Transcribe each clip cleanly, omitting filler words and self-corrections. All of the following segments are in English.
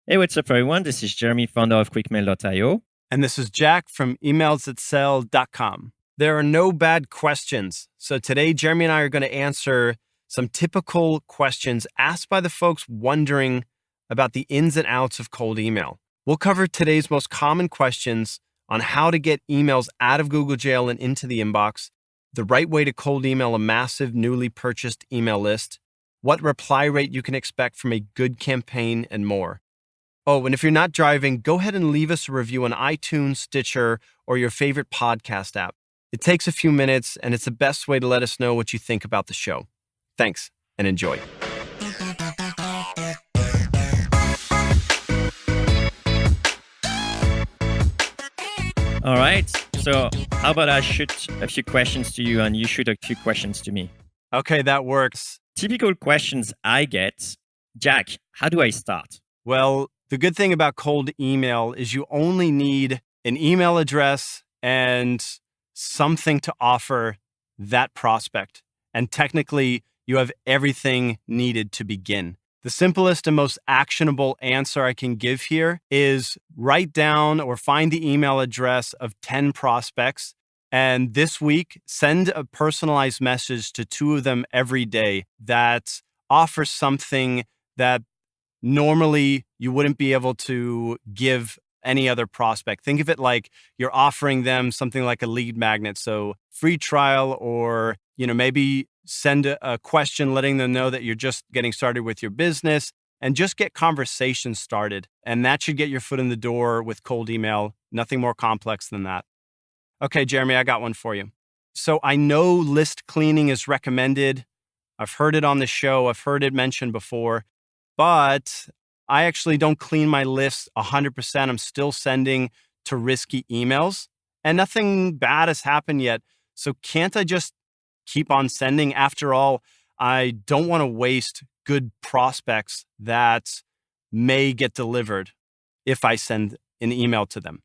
Hey, what's up, everyone? This is Jeremy, founder of QuickMail.io. And this is Jack from emailsthatsell.com. There are no bad questions. So today, Jeremy and I are going to answer some typical questions asked by the folks wondering about the ins and outs of cold email. We'll cover today's most common questions on how to get emails out of Google Jail and into the inbox, the right way to cold email a massive newly purchased email list, what reply rate you can expect from a good campaign, and more. Oh, and if you're not driving, go ahead and leave us a review on iTunes, Stitcher, or your favorite podcast app. It takes a few minutes, and it's the best way to let us know what you think about the show. Thanks, and enjoy. All right. So how about I shoot a few questions to you and you shoot a few questions to me? Okay, that works. Typical questions I get. Jack, how do I start? Well, the good thing about cold email is you only need an email address and something to offer that prospect. And technically, you have everything needed to begin. The simplest and most actionable answer I can give here is write down or find the email address of 10 prospects. And this week, send a personalized message to 2 of them every day that offers something that normally you wouldn't be able to give any other prospect. Think of it like you're offering them something like a lead magnet. So free trial, or, maybe send a question letting them know that you're just getting started with your business, and just get conversations started. And that should get your foot in the door with cold email. Nothing more complex than that. Okay, Jeremy, I got one for you. So I know list cleaning is recommended. I've heard it on the show. I've heard it mentioned before. But I actually don't clean my list 100%. I'm still sending to risky emails, and nothing bad has happened yet. So can't I just keep on sending? After all, I don't want to waste good prospects that may get delivered if I send an email to them.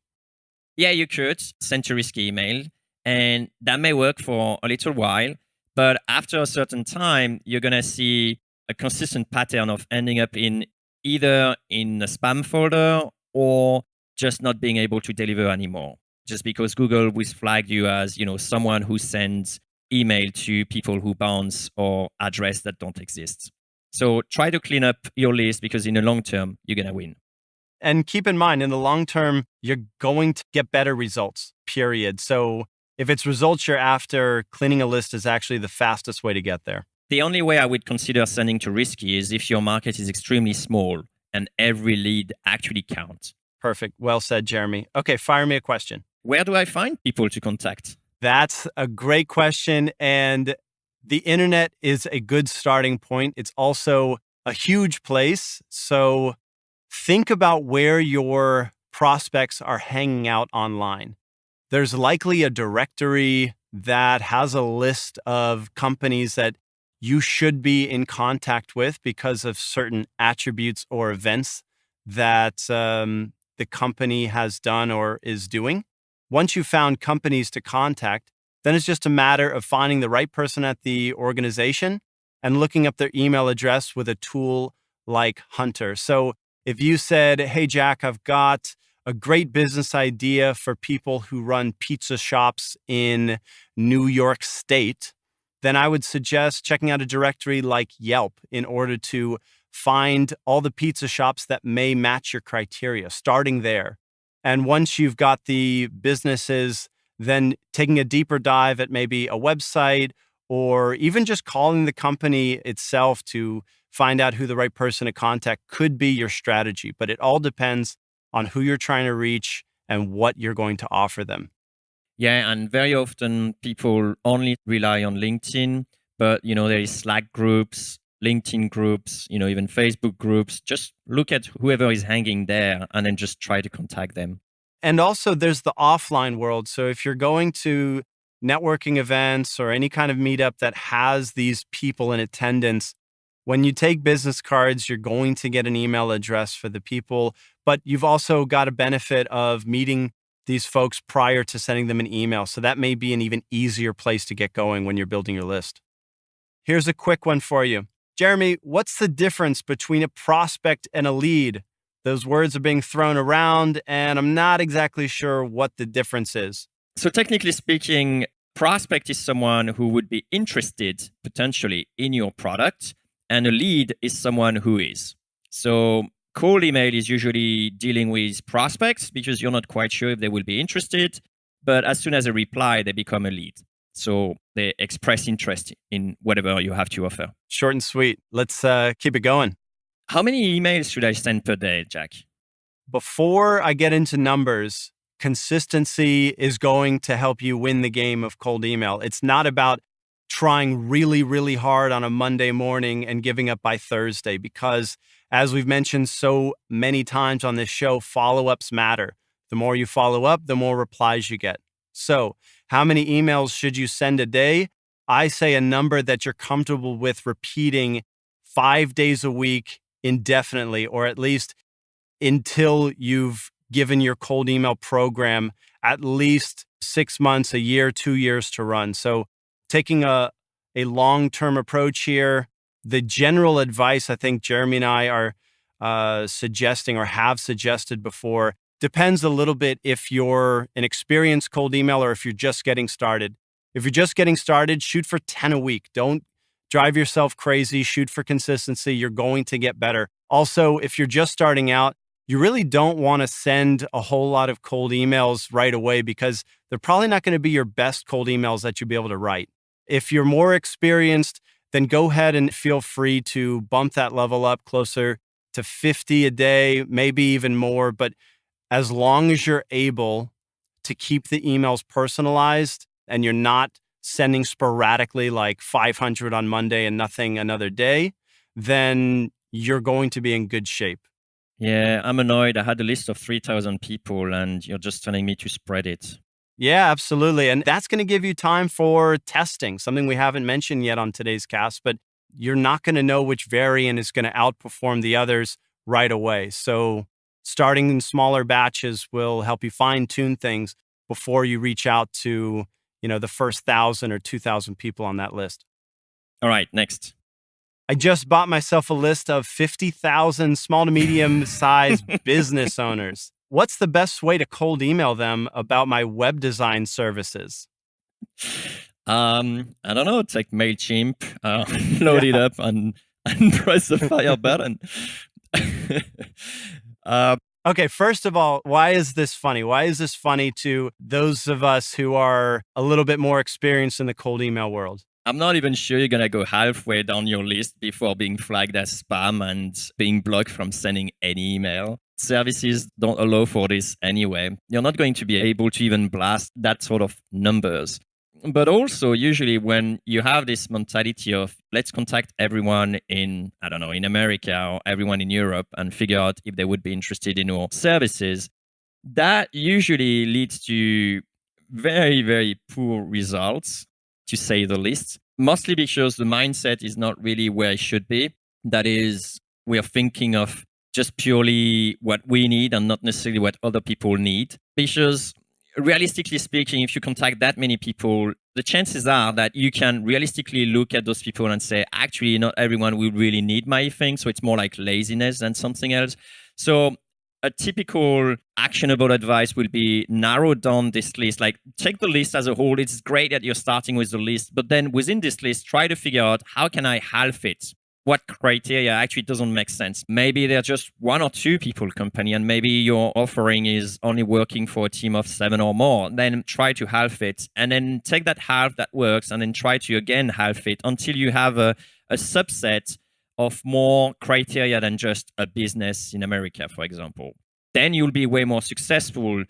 Yeah, you could send to risky email, and that may work for a little while. But after a certain time, you're going to see a consistent pattern of ending up either in a spam folder or just not being able to deliver anymore, just because Google will flag you as someone who sends email to people who bounce or address that don't exist. So try to clean up your list, because in the long term, you're going to win. And keep in mind, in the long term, you're going to get better results, period. So if it's results you're after, cleaning a list is actually the fastest way to get there. The only way I would consider sending to risky is if your market is extremely small and every lead actually counts. Perfect. Well said, Jeremy. Okay, fire me a question. Where do I find people to contact? That's a great question. And the internet is a good starting point. It's also a huge place. So think about where your prospects are hanging out online. There's likely a directory that has a list of companies that you should be in contact with because of certain attributes or events that the company has done or is doing. Once you've found companies to contact, then it's just a matter of finding the right person at the organization and looking up their email address with a tool like Hunter. So if you said, hey, Jack, I've got a great business idea for people who run pizza shops in New York State, then I would suggest checking out a directory like Yelp in order to find all the pizza shops that may match your criteria, starting there. And once you've got the businesses, then taking a deeper dive at maybe a website, or even just calling the company itself to find out who the right person to contact could be your strategy. But it all depends on who you're trying to reach and what you're going to offer them. Yeah, and very often people only rely on LinkedIn, but there is Slack groups, LinkedIn groups, even Facebook groups. Just look at whoever is hanging there and then just try to contact them. And also there's the offline world. So if you're going to networking events or any kind of meetup that has these people in attendance, when you take business cards, you're going to get an email address for the people, but you've also got a benefit of meeting these folks prior to sending them an email. So that may be an even easier place to get going when you're building your list. Here's a quick one for you. Jeremy, what's the difference between a prospect and a lead? Those words are being thrown around, and I'm not exactly sure what the difference is. So technically speaking, prospect is someone who would be interested potentially in your product, and a lead is someone who is. So cold email is usually dealing with prospects because you're not quite sure if they will be interested, but as soon as they reply, they become a lead. So they express interest in whatever you have to offer. Short and sweet. Let's keep it going. How many emails should I send per day, Jack? Before I get into numbers, consistency is going to help you win the game of cold email. It's not about trying really, really hard on a Monday morning and giving up by Thursday, because as we've mentioned so many times on this show, follow-ups matter. The more you follow up, the more replies you get. So how many emails should you send a day? I say a number that you're comfortable with repeating 5 days a week indefinitely, or at least until you've given your cold email program at least 6 months, a year, 2 years to run. So taking a long-term approach here, the general advice I think Jeremy and I are suggesting or have suggested before depends a little bit if you're an experienced cold email or if you're just getting started. If you're just getting started, shoot for 10 a week. Don't drive yourself crazy. Shoot for consistency. You're going to get better. Also, if you're just starting out, you really don't want to send a whole lot of cold emails right away because they're probably not going to be your best cold emails that you'll be able to write. If you're more experienced, then go ahead and feel free to bump that level up closer to 50 a day, maybe even more. But as long as you're able to keep the emails personalized and you're not sending sporadically like 500 on Monday and nothing another day, then you're going to be in good shape. Yeah, I'm annoyed. I had a list of 3,000 people and you're just telling me to spread it. Yeah, absolutely. And that's going to give you time for testing, something we haven't mentioned yet on today's cast, but you're not going to know which variant is going to outperform the others right away. So starting in smaller batches will help you fine-tune things before you reach out to, the first 1,000 or 2,000 people on that list. All right, next. I just bought myself a list of 50,000 small to medium-sized business owners. What's the best way to cold email them about my web design services? I don't know. Take MailChimp, load it up and press the fire button. Okay, first of all, why is this funny? Why is this funny to those of us who are a little bit more experienced in the cold email world? I'm not even sure you're going to go halfway down your list before being flagged as spam and being blocked from sending any email. Services don't allow for this anyway. You're not going to be able to even blast that sort of numbers. But also, usually when you have this mentality of let's contact everyone in America or everyone in Europe and figure out if they would be interested in our services, that usually leads to very, very poor results, to say the least, mostly because the mindset is not really where it should be. That is, we are thinking of just purely what we need and not necessarily what other people need. Because realistically speaking, if you contact that many people, the chances are that you can realistically look at those people and say, actually, not everyone will really need my thing. So it's more like laziness than something else. So a typical actionable advice will be narrow down this list. Like take the list as a whole. It's great that you're starting with the list, but then within this list, try to figure out how can I half it? What criteria actually doesn't make sense? Maybe they're just 1 or 2 people company and maybe your offering is only working for a team of 7 or more. Then try to half it and then take that half that works and then try to again half it until you have a subset of more criteria than just a business in America, for example. Then you'll be way more successful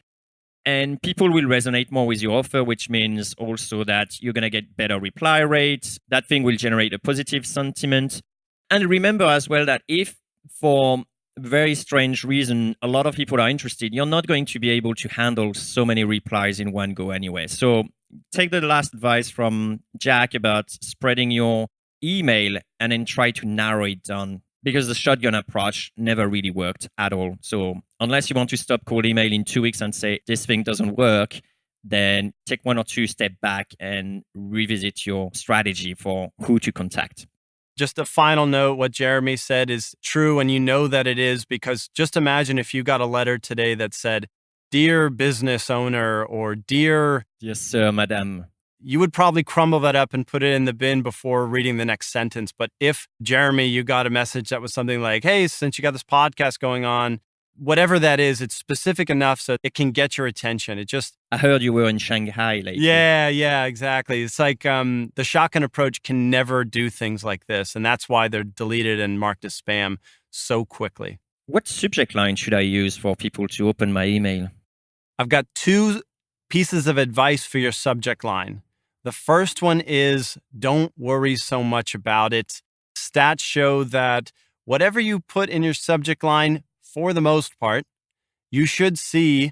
and people will resonate more with your offer, which means also that you're going to get better reply rates. That thing will generate a positive sentiment. And remember as well that if for very strange reason, a lot of people are interested, you're not going to be able to handle so many replies in one go anyway. So take the last advice from Jack about spreading your email and then try to narrow it down because the shotgun approach never really worked at all. So unless you want to stop cold email in 2 weeks and say this thing doesn't work, then take 1 or 2 steps back and revisit your strategy for who to contact. Just a final note, what Jeremy said is true, and you know that it is, because just imagine if you got a letter today that said, "Dear business owner," or "Dear," Yes, sir, madam. you would probably crumble that up and put it in the bin before reading the next sentence. But if, Jeremy, you got a message that was something like, "Hey, since you got this podcast going on," whatever that is, it's specific enough so it can get your attention. It just, I heard you were in Shanghai lately. yeah, exactly. It's like the shotgun approach can never do things like this. And that's why they're deleted and marked as spam so quickly. What subject line should I use for people to open my email? I've got 2 pieces of advice for your subject line. The first one is, don't worry so much about it. Stats show that whatever you put in your subject line, for the most part, you should see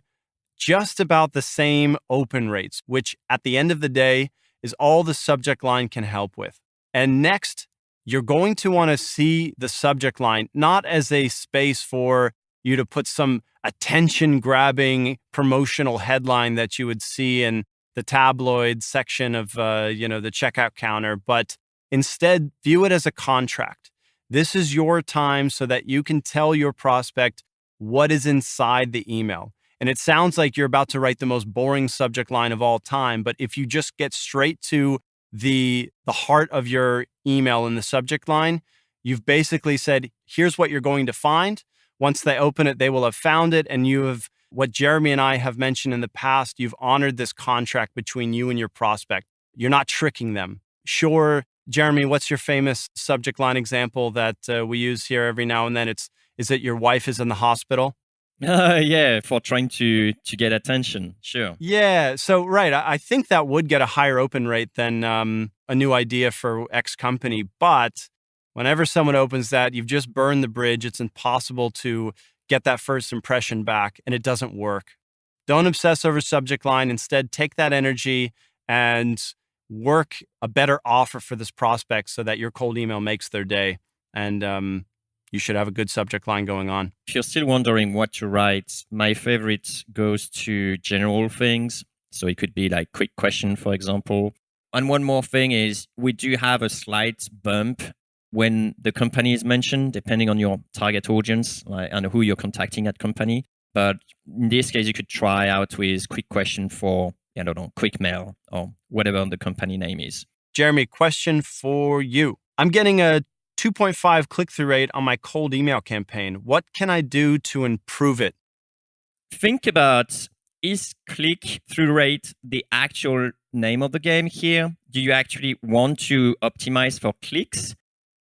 just about the same open rates, which at the end of the day is all the subject line can help with. And next, you're going to want to see the subject line not as a space for you to put some attention grabbing promotional headline that you would see in the tabloid section of the checkout counter, but instead view it as a contract. This is your time so that you can tell your prospect what is inside the email. And it sounds like you're about to write the most boring subject line of all time, but if you just get straight to the heart of your email in the subject line, you've basically said, here's what you're going to find. Once they open it, they will have found it. And you have, what Jeremy and I have mentioned in the past, you've honored this contract between you and your prospect. You're not tricking them. Sure, Jeremy, what's your famous subject line example that we use here every now and then? Is it your wife is in the hospital? Yeah, for trying to get attention. Sure. Yeah. So, right. I think that would get a higher open rate than a new idea for X company. But whenever someone opens that, you've just burned the bridge. It's impossible to get that first impression back, and it doesn't work. Don't obsess over subject line. Instead, take that energy and work a better offer for this prospect so that your cold email makes their day. And you should have a good subject line going on. If you're still wondering what to write, my favorite goes to general things. So it could be like quick question, for example. And one more thing is we do have a slight bump when the company is mentioned, depending on your target audience and who you're contacting at company. But in this case, you could try out with quick question for, I don't know, QuickMail or whatever the company name is. Jeremy, question for you. I'm getting a 2.5 click-through rate on my cold email campaign. What can I do to improve it? Think about, is click-through rate the actual name of the game here? Do you actually want to optimize for clicks,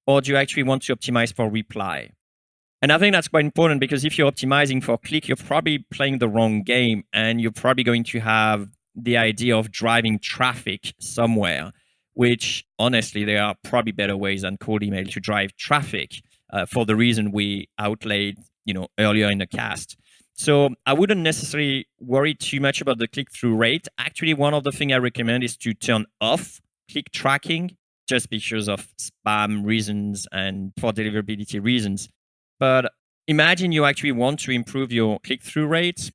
or do you actually want to optimize for reply? And I think that's quite important, because if you're optimizing for click, you're probably playing the wrong game, and you're probably going to have the idea of driving traffic somewhere, which honestly, there are probably better ways than cold email to drive traffic for the reason we outlaid earlier in the cast. So I wouldn't necessarily worry too much about the click-through rate. Actually, one of the things I recommend is to turn off click tracking, just because of spam reasons and for deliverability reasons. But imagine you actually want to improve your click-through rate.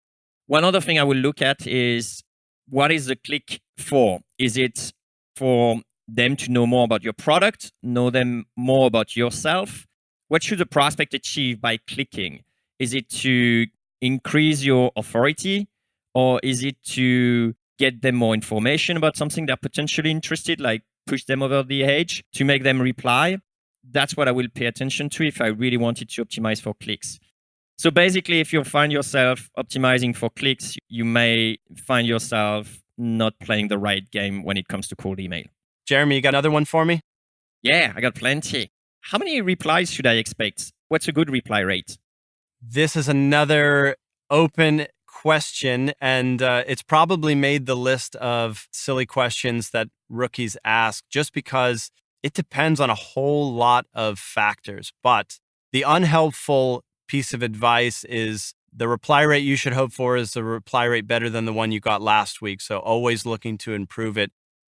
One other thing I will look at is, what is the click for? Is it for them to know more about your product, know them more about yourself? What should the prospect achieve by clicking? Is it to increase your authority, or is it to get them more information about something they're potentially interested, like push them over the edge to make them reply? That's what I will pay attention to if I really wanted to optimize for clicks. So basically, if you find yourself optimizing for clicks, you may find yourself not playing the right game when it comes to cold email. Jeremy, you got another one for me? Yeah, I got plenty. How many replies should I expect? What's a good reply rate? This is another open question, and it's probably made the list of silly questions that rookies ask just because it depends on a whole lot of factors. But the unhelpful piece of advice is the reply rate you should hope for is the reply rate better than the one you got last week. So always looking to improve it.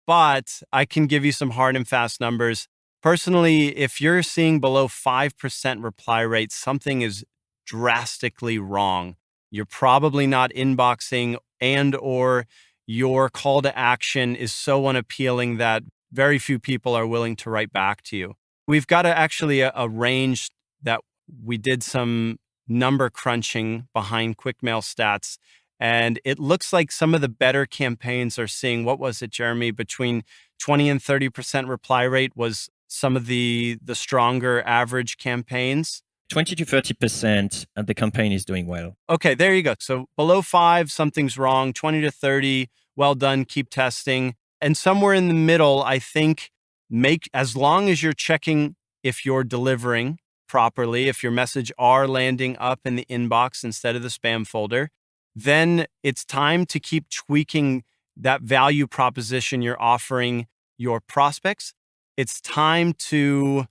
But I can give you some hard and fast numbers. Personally, if you're seeing below 5% reply rate, something is drastically wrong. You're probably not inboxing, and or your call to action is so unappealing that very few people are willing to write back to you. We've got actually a range that we did some number crunching behind QuickMail stats. And it looks like some of the better campaigns are seeing, what was it, Jeremy, between 20 and 30% reply rate was some of the stronger average campaigns. 20 to 30%, and the campaign is doing well. Okay, there you go. So below 5, something's wrong. 20 to 30, well done, keep testing. And somewhere in the middle, I think, as long as you're checking if you're delivering properly, if your message are landing up in the inbox instead of the spam folder, then it's time to keep tweaking that value proposition you're offering your prospects. It's time to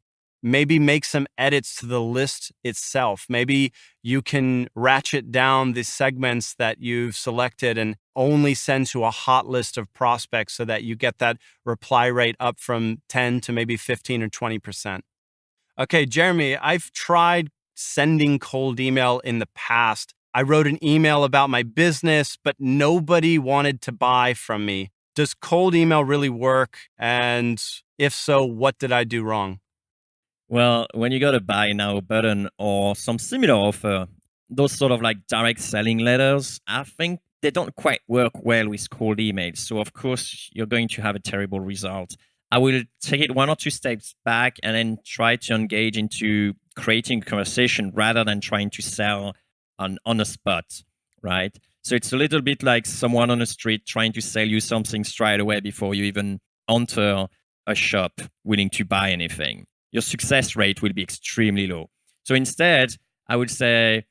maybe make some edits to the list itself. Maybe you can ratchet down the segments that you've selected and only send to a hot list of prospects so that you get that reply rate up from 10 to maybe 15 or 20%. Okay, Jeremy, I've tried sending cold email in the past. I wrote an email about my business, but nobody wanted to buy from me. Does cold email really work? And if so, what did I do wrong? Well, when you got a buy now button or some similar offer, those sort of like direct selling letters, I think they don't quite work well with cold emails. So, of course, you're going to have a terrible result. I will take it one or two steps back and then try to engage into creating a conversation rather than trying to sell on the spot, right? So it's a little bit like someone on the street trying to sell you something straight away before you even enter a shop willing to buy anything. Your success rate will be extremely low. So instead, I would say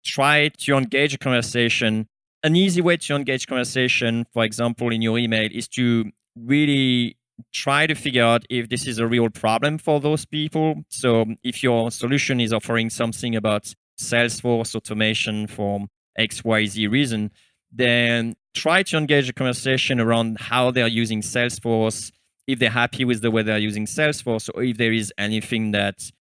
try to engage a conversation. An easy way to engage conversation, for example, in your email is to really try to figure out if this is a real problem for those people. So if your solution is offering something about Salesforce automation for XYZ reason, then try to engage a conversation around how they're using Salesforce, if they're happy with the way they're using Salesforce, or if there is anything that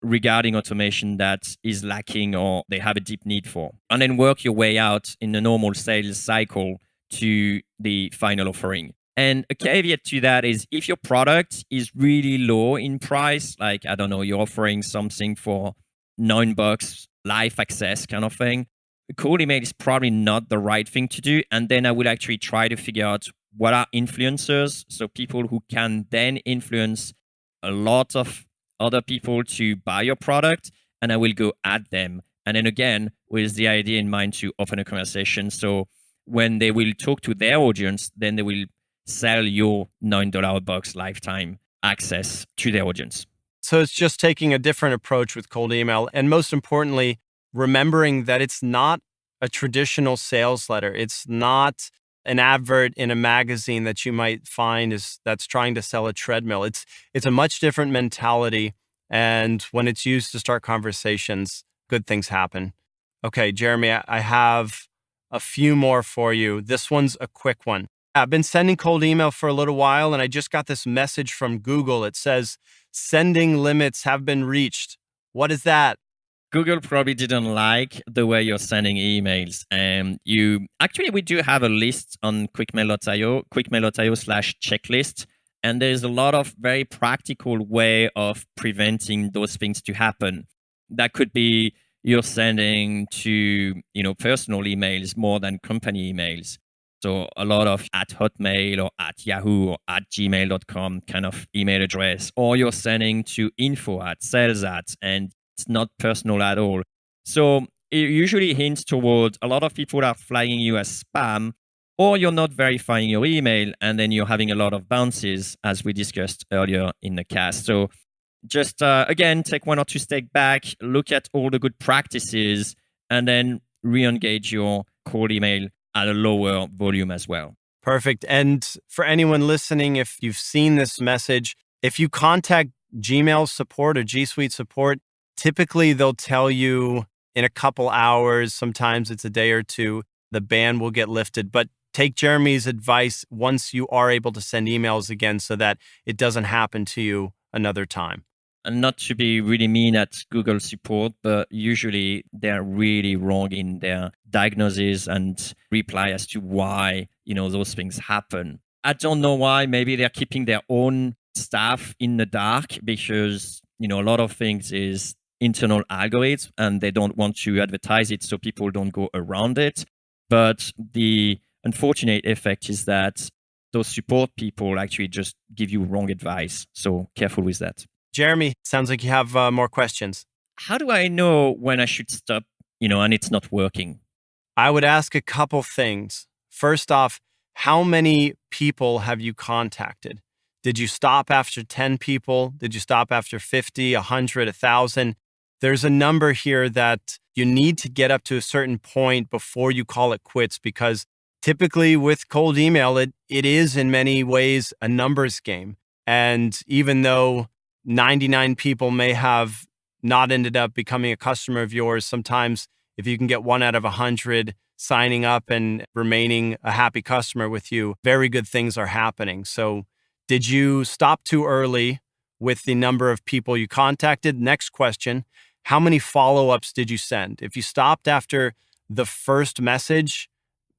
regarding automation that is lacking or they have a deep need for. And then work your way out in the normal sales cycle to the final offering. And a caveat to that is if your product is really low in price, like, I don't know, you're offering something for $9, live access kind of thing, a cold email is probably not the right thing to do. And then I will actually try to figure out what are influencers, so people who can then influence a lot of other people to buy your product, and I will go at them. And then again, with the idea in mind to open a conversation. So when they will talk to their audience, then they will sell your $9 box lifetime access to their audience. So it's just taking a different approach with cold email. And most importantly, remembering that it's not a traditional sales letter. It's not an advert in a magazine that you might find that's trying to sell a treadmill. It's a much different mentality. And when it's used to start conversations, good things happen. Okay, Jeremy, I have a few more for you. This one's a quick one. I've been sending cold email for a little while, and I just got this message from Google. It says, sending limits have been reached. What is that? Google probably didn't like the way you're sending emails. And we do have a list on quickmail.io/checklist. And there's a lot of very practical way of preventing those things to happen. That could be you're sending to, personal emails more than company emails. So a lot of at Hotmail or at Yahoo or at gmail.com kind of email address, or you're sending to info at sales at, and it's not personal at all. So it usually hints toward a lot of people are flagging you as spam, or you're not verifying your email, and then you're having a lot of bounces, as we discussed earlier in the cast. So just, again, take one or two steps back, look at all the good practices, and then re-engage your cold email at a lower volume as well. Perfect. And for anyone listening, if you've seen this message, if you contact Gmail support or G Suite support, typically they'll tell you in a couple hours, sometimes it's a day or two, the ban will get lifted. But take Jeremy's advice once you are able to send emails again so that it doesn't happen to you another time. And not to be really mean at Google support, but usually they're really wrong in their diagnosis and reply as to why, those things happen. I don't know why. Maybe they're keeping their own staff in the dark because, a lot of things is internal algorithms and they don't want to advertise it so people don't go around it. But the unfortunate effect is that those support people actually just give you wrong advice. So careful with that. Jeremy, sounds like you have more questions. How do I know when I should stop, and it's not working? I would ask a couple things. First off, how many people have you contacted? Did you stop after 10 people? Did you stop after 50, 100, 1,000? There's a number here that you need to get up to a certain point before you call it quits, because typically with cold email, it is in many ways a numbers game. And even though 99 people may have not ended up becoming a customer of yours, sometimes if you can get 1 out of 100 signing up and remaining a happy customer with you, very good things are happening. So did you stop too early with the number of people you contacted? Next question, how many follow-ups did you send? If you stopped after the first message,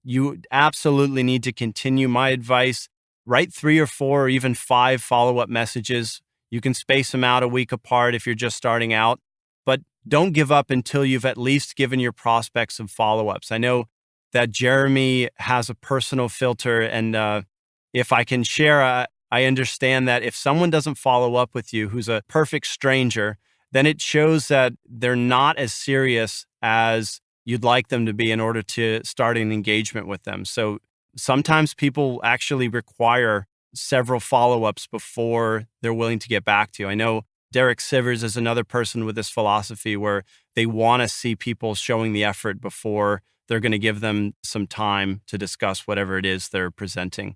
you absolutely need to continue. My advice, write 3 or 4 or even 5 follow-up messages. You can space them out a week apart if you're just starting out, but don't give up until you've at least given your prospects some follow-ups. I know that Jeremy has a personal filter, and if I can share, I understand that if someone doesn't follow up with you, who's a perfect stranger, then it shows that they're not as serious as you'd like them to be in order to start an engagement with them. So sometimes people actually require several follow-ups before they're willing to get back to you. I know Derek Sivers is another person with this philosophy where they want to see people showing the effort before they're going to give them some time to discuss whatever it is they're presenting.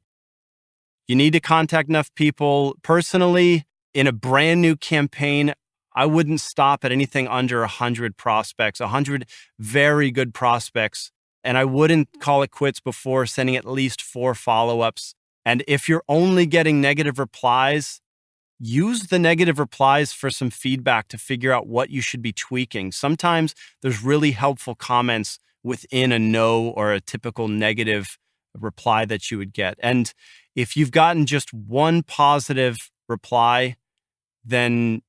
You need to contact enough people. Personally, in a brand new campaign, I wouldn't stop at anything under 100 prospects, 100 very good prospects. And I wouldn't call it quits before sending at least 4 follow-ups. And if you're only getting negative replies, use the negative replies for some feedback to figure out what you should be tweaking. Sometimes there's really helpful comments within a no or a typical negative reply that you would get. And if you've gotten just 1 positive reply, then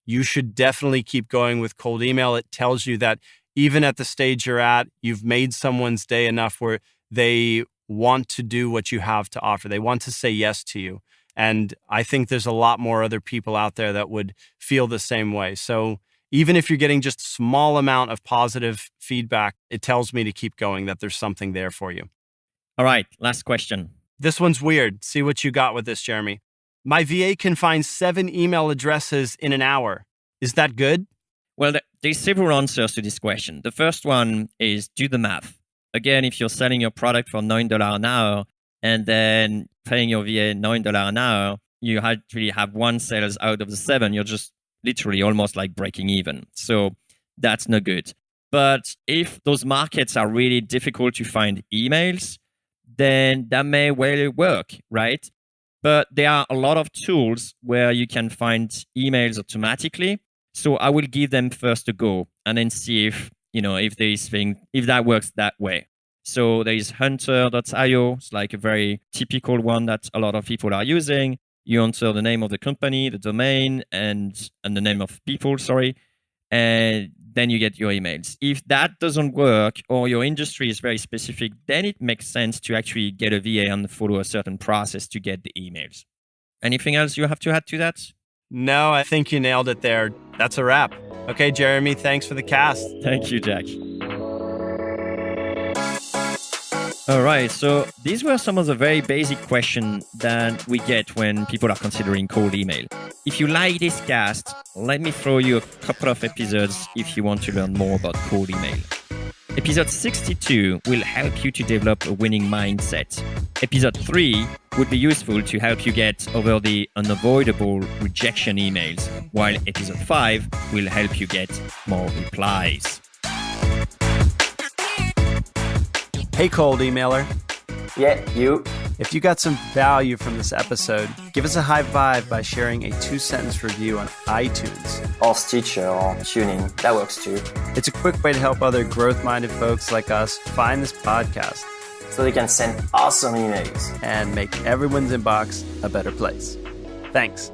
you should definitely keep going with cold email. It tells you that even at the stage you're at, you've made someone's day enough where they want to do what you have to offer. They want to say yes to you. And I think there's a lot more other people out there that would feel the same way. So even if you're getting just a small amount of positive feedback, it tells me to keep going, that there's something there for you. All right, last question. This one's weird. See what you got with this, Jeremy. My VA can find 7 email addresses in an hour. Is that good? Well, there's several answers to this question. The first one is do the math. Again, if you're selling your product for $9 an hour and then paying your VA $9 an hour, you actually have 1 sales out of the 7. You're just literally almost like breaking even. So that's not good. But if those markets are really difficult to find emails, then that may well work, right? But there are a lot of tools where you can find emails automatically. So I will give them first a go and then see if that works that way. So there is hunter.io. It's like a very typical one that a lot of people are using. You enter the name of the company, the domain, and the name of people, and then you get your emails. If that doesn't work or your industry is very specific, then it makes sense to actually get a VA and follow a certain process to get the emails. Anything else you have to add to that? No, I think you nailed it there. That's a wrap. Okay, Jeremy, thanks for the cast. Thank you, Jack. All right, so these were some of the very basic questions that we get when people are considering cold email. If you like this cast, let me throw you a couple of episodes if you want to learn more about cold email. Episode 62 will help you to develop a winning mindset. Episode 3 would be useful to help you get over the unavoidable rejection emails, while episode 5 will help you get more replies. Hey, cold emailer. Yeah, you. If you got some value from this episode, give us a high vibe by sharing a 2-sentence review on iTunes. Or Stitcher or Tuning. That works too. It's a quick way to help other growth-minded folks like us find this podcast. So they can send awesome emails. And make everyone's inbox a better place. Thanks.